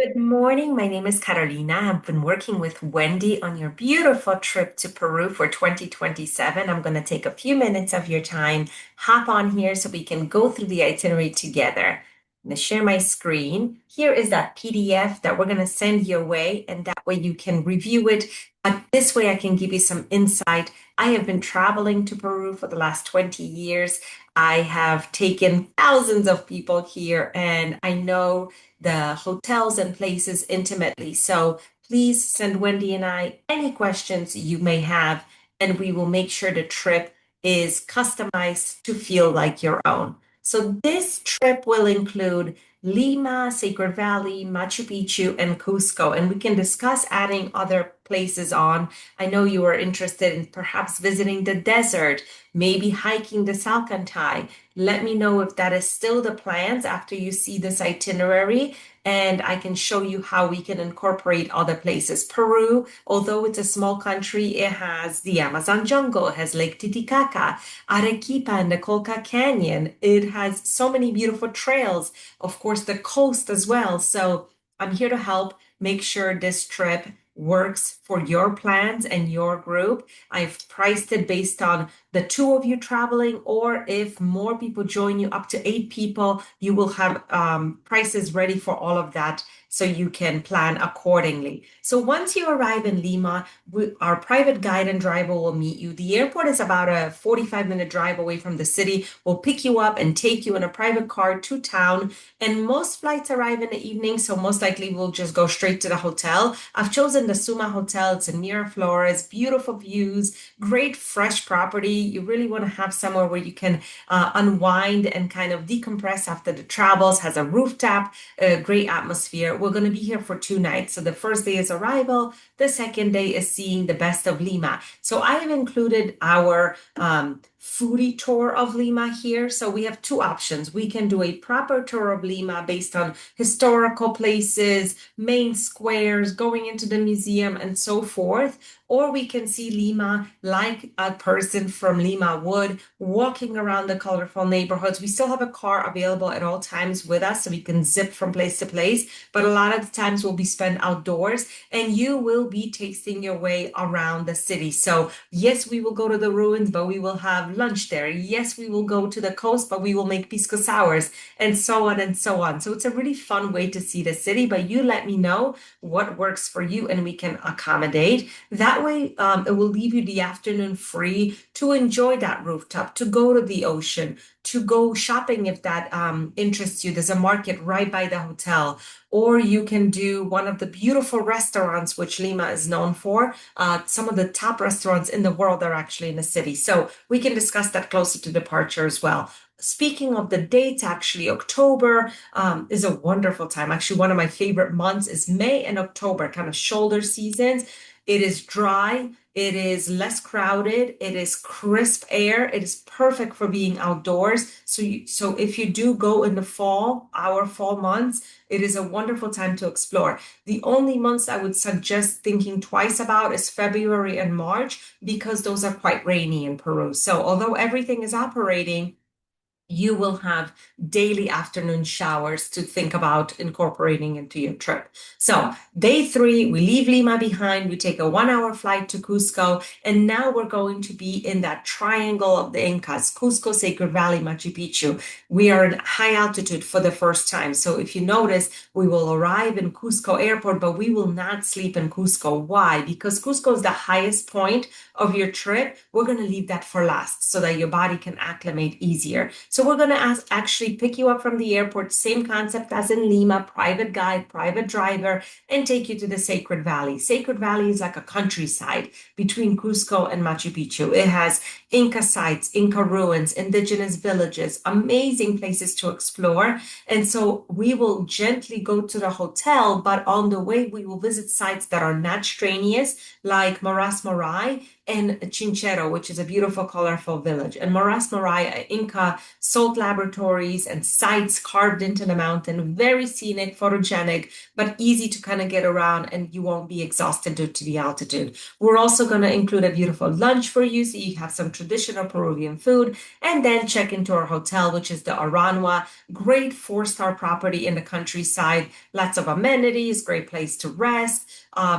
Good morning. My name is Carolina. I've been working with Wendy on your beautiful trip to Peru for 2027. I'm going to take a few minutes of your time, hop on here so we can go through the itinerary together. I'm going to share my screen. Here is that PDF that we're going to send your way, and that way you can review it. But this way I can give you some insight. I have been traveling to Peru for the last 20 years. I have taken thousands of people here, and I know the hotels and places intimately. So please send Wendy and I any questions you may have, and we will make sure the trip is customized to feel like your own. So this trip will include Lima, Sacred Valley, Machu Picchu, and Cuzco, and we can discuss adding other places on. I know you are interested in perhaps visiting the desert, maybe hiking the Salcantay. Let me know if that is still the plans after you see this itinerary, and I can show you how we can incorporate other places. Peru, although it's a small country, it has the Amazon jungle, it has Lake Titicaca, Arequipa, and the Colca Canyon. It has so many beautiful trails, of course, the coast as well. So I'm here to help make sure this trip works for your plans and your group. I've priced it based on the two of you traveling, or if more people join you, up to 8 people, you will have prices ready for all of that so you can plan accordingly. So once you arrive in Lima, our private guide and driver will meet you. The airport is about a 45-minute drive away from the city. We'll pick you up and take you in a private car to town. And most flights arrive in the evening, so most likely we'll just go straight to the hotel. I've chosen the Suma Hotel. It's in Miraflores, beautiful views, great fresh property. You really want to have somewhere where you can unwind and kind of decompress after the travels. Has a rooftop, a great atmosphere. We're going to be here for 2 nights. So the first day is arrival. The second day is seeing the best of Lima. So I have included our foodie tour of Lima here. So we have two options. We can do a proper tour of Lima based on historical places, main squares, going into the museum, and so forth. Or we can see Lima like a person from Lima would, walking around the colorful neighborhoods. We still have a car available at all times with us, so we can zip from place to place. But a lot of the times will be spent outdoors, and you will be tasting your way around the city. So yes, we will go to the ruins, but we will have lunch there. Yes, we will go to the coast, but we will make pisco sours, and so on and so on. So it's a really fun way to see the city, but you let me know what works for you and we can accommodate. That way, it will leave you the afternoon free to enjoy that rooftop, to go to the ocean, to go shopping if that interests you. There's a market right by the hotel. Or you can do one of the beautiful restaurants, which Lima is known for. Some of the top restaurants in the world are actually in the city. So we can discuss that closer to departure as well. Speaking of the dates, actually, October is a wonderful time. Actually, one of my favorite months is May and October, kind of shoulder seasons. It is dry, it is less crowded, it is crisp air, it is perfect for being outdoors. So if you do go in the fall, our fall months, it is a wonderful time to explore. The only months I would suggest thinking twice about is February and March, because those are quite rainy in Peru. So although everything is operating, you will have daily afternoon showers to think about incorporating into your trip. So, day 3, we leave Lima behind. We take a 1 hour flight to Cusco, and now we're going to be in that triangle of the Incas, Cusco, Sacred Valley, Machu Picchu. We are in high altitude for the first time. So, if you notice, we will arrive in Cusco airport, but we will not sleep in Cusco. Why? Because Cusco is the highest point of your trip. We're going to leave that for last so that your body can acclimate easier. So we're going to actually pick you up from the airport, same concept as in Lima, private guide, private driver, and take you to the Sacred Valley. Sacred Valley is like a countryside between Cusco and Machu Picchu. It has Inca sites, Inca ruins, indigenous villages, amazing places to explore. And so we will gently go to the hotel, but on the way we will visit sites that are not strenuous, like Maras Morai, and Chinchero, which is a beautiful, colorful village, and Maras Marai, Inca salt laboratories and sites carved into the mountain, very scenic, photogenic, but easy to kind of get around, and you won't be exhausted due to the altitude. We're also going to include a beautiful lunch for you, so you have some traditional Peruvian food, and then check into our hotel, which is the Aranwa, great four-star property in the countryside, lots of amenities, great place to rest,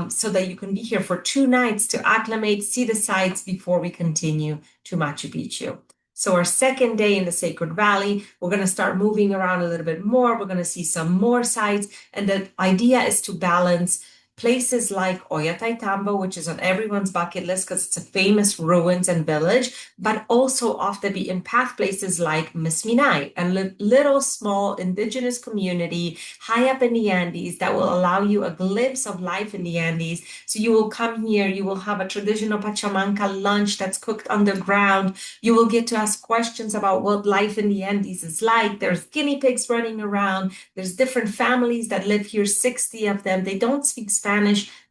so that you can be here for 2 nights to acclimate, see the sights before we continue to Machu Picchu. So our second day in the Sacred Valley, we're going to start moving around a little bit more. We're going to see some more sites. And the idea is to balance places like Ollantaytambo, which is on everyone's bucket list because it's a famous ruins and village, but also off the beaten path places like Misminay, a little small indigenous community high up in the Andes that will allow you a glimpse of life in the Andes. So you will come here, you will have a traditional Pachamanca lunch that's cooked underground. You will get to ask questions about what life in the Andes is like. There's guinea pigs running around. There's different families that live here, 60 of them. They don't speak Spanish.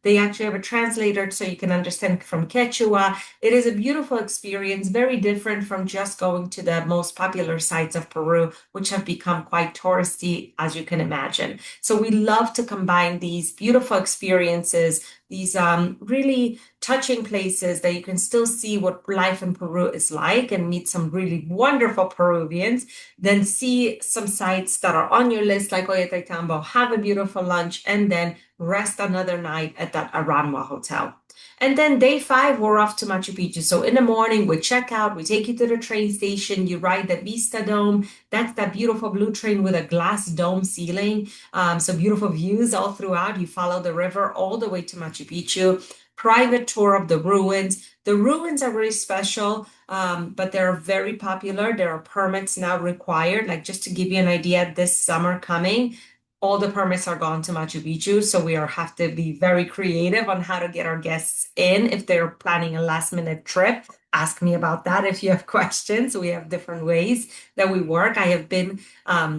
They actually have a translator so you can understand from Quechua. It is a beautiful experience, very different from just going to the most popular sites of Peru, which have become quite touristy, as you can imagine. So we love to combine these beautiful experiences, these really touching places that you can still see what life in Peru is like and meet some really wonderful Peruvians, then see some sites that are on your list like Ollantaytambo, have a beautiful lunch, and then rest another night at that Aranwa hotel. And then day 5, we're off to Machu Picchu. So in the morning, we check out, we take you to the train station, you ride the Vista Dome. That's that beautiful blue train with a glass dome ceiling. So beautiful views all throughout. You follow the river all the way to Machu Picchu. Private tour of the ruins. The ruins are really special, but they're very popular. There are permits now required. Like just to give you an idea, this summer coming, all the permits are gone to Machu Picchu, so we have to be very creative on how to get our guests in. If they're planning a last minute trip, ask me about that if you have questions. We have different ways that we work. I have been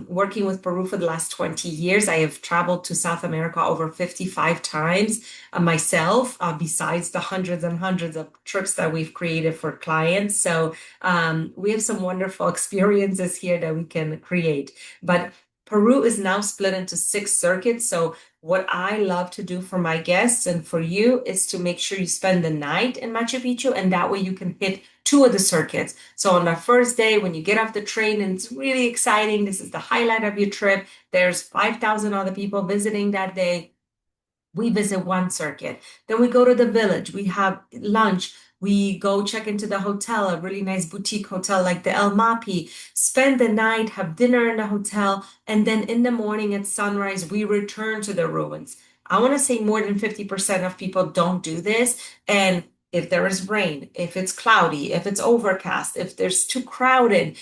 working with Peru for the last 20 years. I have traveled to South America over 55 times myself, besides the hundreds and hundreds of trips that we've created for clients. So we have some wonderful experiences here that we can create. But Peru is now split into 6 circuits. So what I love to do for my guests and for you is to make sure you spend the night in Machu Picchu, and that way you can hit 2 of the circuits. So on the first day, when you get off the train and it's really exciting, this is the highlight of your trip. There's 5,000 other people visiting that day. We visit 1 circuit. Then we go to the village. We have lunch. We go check into the hotel, a really nice boutique hotel like the El Mapi, spend the night, have dinner in the hotel, and then in the morning at sunrise, we return to the ruins. I want to say more than 50% of people don't do this. And if there is rain, if it's cloudy, if it's overcast, if there's too crowded,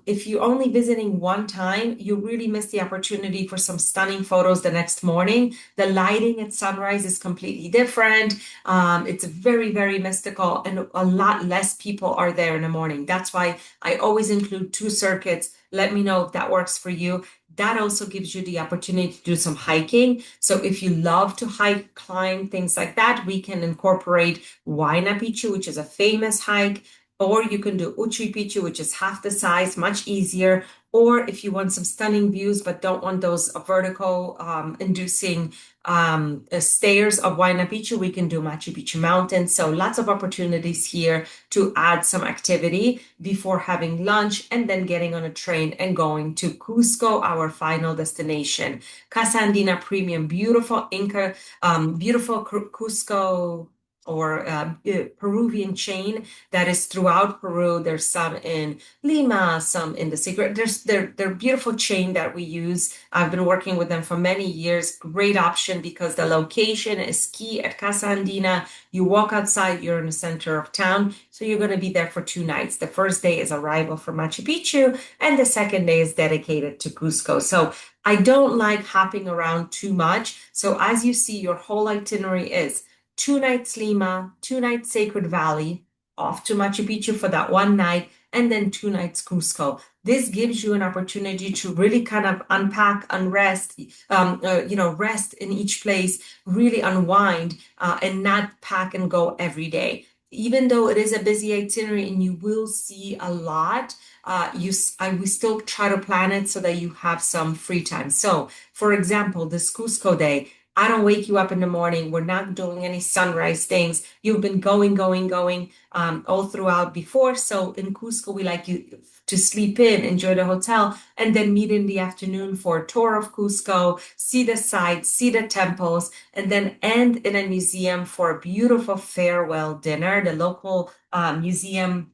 if you're only visiting 1 time, you really miss the opportunity for some stunning photos the next morning. The lighting at sunrise is completely different. It's very, very mystical, and a lot less people are there in the morning. That's why I always include 2 circuits. Let me know if that works for you. That also gives you the opportunity to do some hiking. So if you love to hike, climb, things like that, we can incorporate Huayna Picchu, which is a famous hike, or you can do Uchi Picchu, which is half the size, much easier. Or if you want some stunning views but don't want those vertical inducing stairs of Huayna Picchu, we can do Machu Picchu Mountain. So lots of opportunities here to add some activity before having lunch and then getting on a train and going to Cuzco, our final destination. Casa Andina Premium, beautiful Inca, beautiful Cusco or Peruvian chain that is throughout Peru. There's some in Lima, some in the Secret. They're beautiful chain that we use. I've been working with them for many years. Great option because the location is key at Casa Andina. You walk outside, you're in the center of town. So you're going to be there for 2 nights. The first day is arrival for Machu Picchu, and the second day is dedicated to Cusco. So I don't like hopping around too much. So as you see, your whole itinerary is 2 nights Lima, 2 nights Sacred Valley, off to Machu Picchu for that 1 night, and then 2 nights Cusco. This gives you an opportunity to really kind of unpack, unrest, rest in each place, really unwind, and not pack and go every day. even though it is a busy itinerary and you will see a lot, we still try to plan it so that you have some free time. So, for example, this Cusco day, I don't wake you up in the morning. We're not doing any sunrise things. You've been going all throughout before. So in Cusco, we like you to sleep in, enjoy the hotel, and then meet in the afternoon for a tour of Cusco, see the sights, see the temples, and then end in a museum for a beautiful farewell dinner. The local museum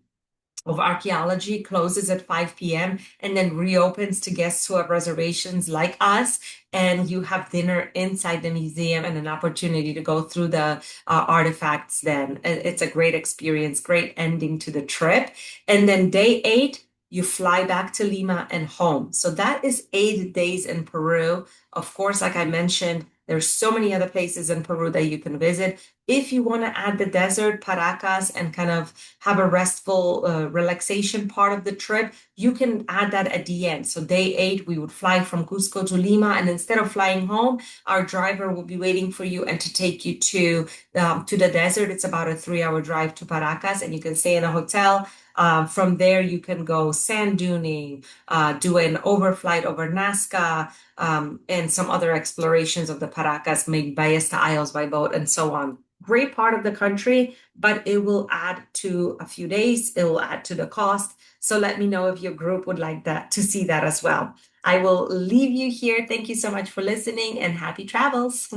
of archaeology closes at 5 p.m. and then reopens to guests who have reservations like us. And you have dinner inside the museum and an opportunity to go through the artifacts then. It's a great experience, great ending to the trip. And then day 8, you fly back to Lima and home. So that is 8 days in Peru. Of course, like I mentioned, there's so many other places in Peru that you can visit. If you want to add the desert, Paracas, and kind of have a restful relaxation part of the trip, you can add that at the end. So day 8, we would fly from Cusco to Lima, and instead of flying home, our driver will be waiting for you and to take you to the desert. It's about a 3-hour drive to Paracas, and you can stay in a hotel. From there, you can go sand duning, do an overflight over Nazca, and some other explorations of the Paracas, maybe Ballesta Isles by boat, and so on. Great part of the country, but it will add to a few days. It will add to the cost. So let me know if your group would like that to see that as well. I will leave you here. Thank you so much for listening and happy travels.